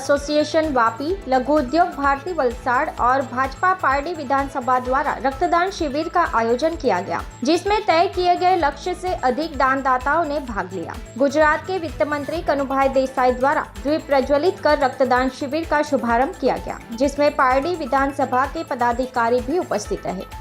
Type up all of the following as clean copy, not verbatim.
Association Vapi, लघु उद्योग भारती वलसाड़ और भाजपा पार्टी विधानसभा द्वारा रक्तदान शिविर का आयोजन किया गया, जिसमें तय किए गए लक्ष्य से अधिक दानदाताओं ने भाग लिया। गुजरात के वित्त मंत्री कनुभाई देसाई द्वारा दीप प्रज्वलित कर रक्तदान शिविर का शुभारंभ किया गया, जिसमें पार्टी विधानसभा के पदाधिकारी भी उपस्थित रहे।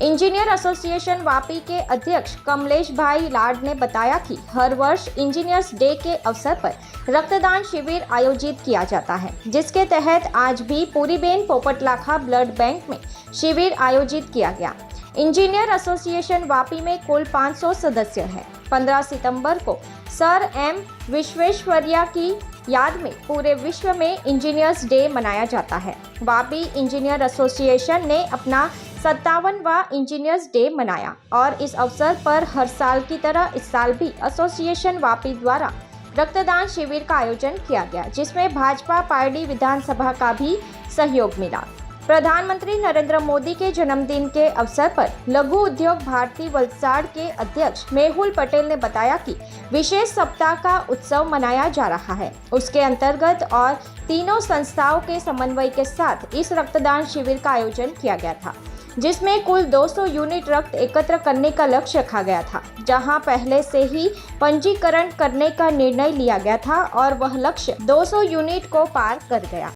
इंजीनियर एसोसिएशन वापी के अध्यक्ष कमलेश भाई लाड ने बताया कि हर वर्ष इंजीनियर्स डे के अवसर पर रक्तदान शिविर आयोजित किया जाता है, जिसके तहत आज भी पूरीबेन पोपटलाखा ब्लड बैंक में शिविर आयोजित किया गया। इंजीनियर एसोसिएशन वापी में कुल 500 सदस्य हैं। 15 सितंबर को सर एम विश्वेश्वरैया की याद में पूरे विश्व में इंजीनियर्स डे मनाया जाता है। वापी इंजीनियर एसोसिएशन ने अपना 57वां इंजीनियर्स डे मनाया और इस अवसर पर हर साल की तरह इस साल भी एसोसिएशन वापी द्वारा रक्तदान शिविर का आयोजन किया गया, जिसमें भाजपा पार्टी विधानसभा का भी सहयोग मिला। प्रधानमंत्री नरेंद्र मोदी के जन्मदिन के अवसर पर लघु उद्योग भारती वलसाड़ के अध्यक्ष मेहुल पटेल ने बताया कि विशेष सप्ताह का उत्सव मनाया जा रहा है। उसके अंतर्गत और तीनों संस्थाओं के समन्वय के साथ इस रक्तदान शिविर का आयोजन किया गया था, जिसमें कुल 200 यूनिट रक्त एकत्र करने का लक्ष्य रखा गया था, जहां पहले से ही पंजीकरण करने का निर्णय लिया गया था और वह लक्ष्य 200 यूनिट को पार कर गया।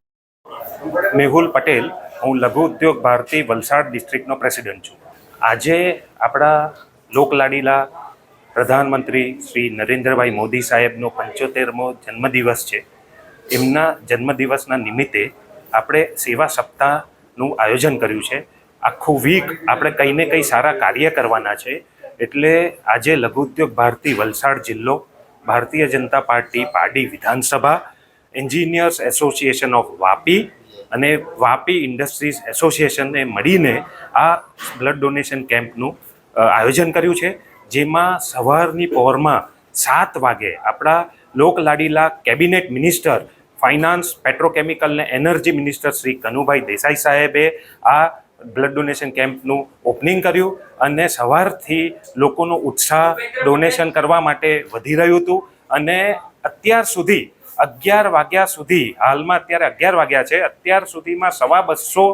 मेहुल पटेल, हूँ लघु उद्योग भारती वलसाड़ डिस्ट्रिक्टનો પ્રેસિડેન્ટ છું। આજે આપણા લોકલાડીલા પ્રધાનમંત્રી શ્રી નરેન્દ્રભાઈ મોદી સાહેબનો 75મો જન્મદિવસ છે। એમના જન્મદિવસના નિમિત્તે આપણે સેવા સપ્તાહનું આયોજન કર્યું છે। આખું વીક આપણે કંઈ ને કંઈ સારા કાર્ય કરવાના છે, એટલે આજે લઘુ ઉદ્યોગ ભારતી વલસાડ જિલ્લો, ભારતીય જનતા પાર્ટી પાડી વિધાનસભા, એન્જિનિયર્સ એસોસિએશન ઓફ વાપી અને વાપી ઇન્ડસ્ટ્રીઝ એસોસિએશનને મળીને આ બ્લડ ડોનેશન કેમ્પનું આયોજન કર્યું છે, જેમાં સવારની પહોરમાં 7 વાગે આપણા લોકલાડીલા કેબિનેટ મિનિસ્ટર ફાઇનાન્સ, પેટ્રોકેમિકલ ને એનર્જી મિનિસ્ટર શ્રી કનુભાઈ દેસાઈ સાહેબે આ બ્લડ ડોનેશન કેમ્પનું ઓપનિંગ કર્યું અને સવારથી લોકોનો ઉત્સાહ ડોનેશન કરવા માટે વધી રહ્યું હતું અને અત્યાર સુધી 11 વાગ્યા સુધી, હાલમાં અત્યારે 11 વાગ્યા છે, અત્યાર સુધીમાં 250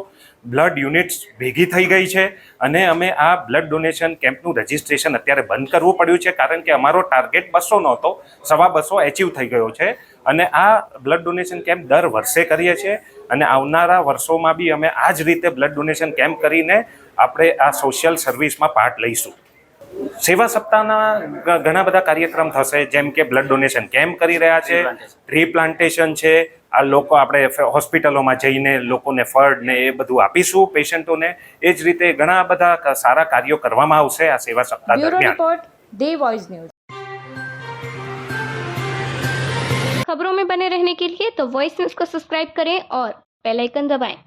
બ્લડ યુનિટ્સ ભેગી થઈ ગઈ છે અને અમે આ બ્લડ ડોનેશન કેમ્પનું રજિસ્ટ્રેશન અત્યારે બંધ કરવું પડ્યું છે, કારણ કે અમારો ટાર્ગેટ 200 નહોતો, 250 એચીવ થઈ ગયો છે અને આ બ્લડ ડોનેશન કેમ્પ દર વર્ષે કરીએ છીએ અને આવનારા વર્ષોમાં બી અમે આ જ રીતે બ્લડ ડોનેશન કેમ્પ કરીને આપણે આ સોશિયલ સર્વિસમાં પાર્ટ લઈશું। સેવા સપ્તાહના ઘણા બધા કાર્યક્રમ થશે, જેમ કે બ્લડ ડોનેશન કેમ્પ કરી રહ્યા છે, ટ્રી પ્લાન્ટેશન છે, આ લોકો આપણે હોસ્પિટલોમાં જઈને લોકોને ફળ ને એ બધું આપીશું પેશન્ટોને। એ જ રીતે ઘણા બધા સારા કાર્યો કરવામાં આવશે આ સેવા સપ્તાહ દરમિયાન। दी वॉइस न्यूज। खबरों में बने रहने के लिए तो वॉइस न्यूज को सब्सक्राइब करें और बेल आइकन दबाएं।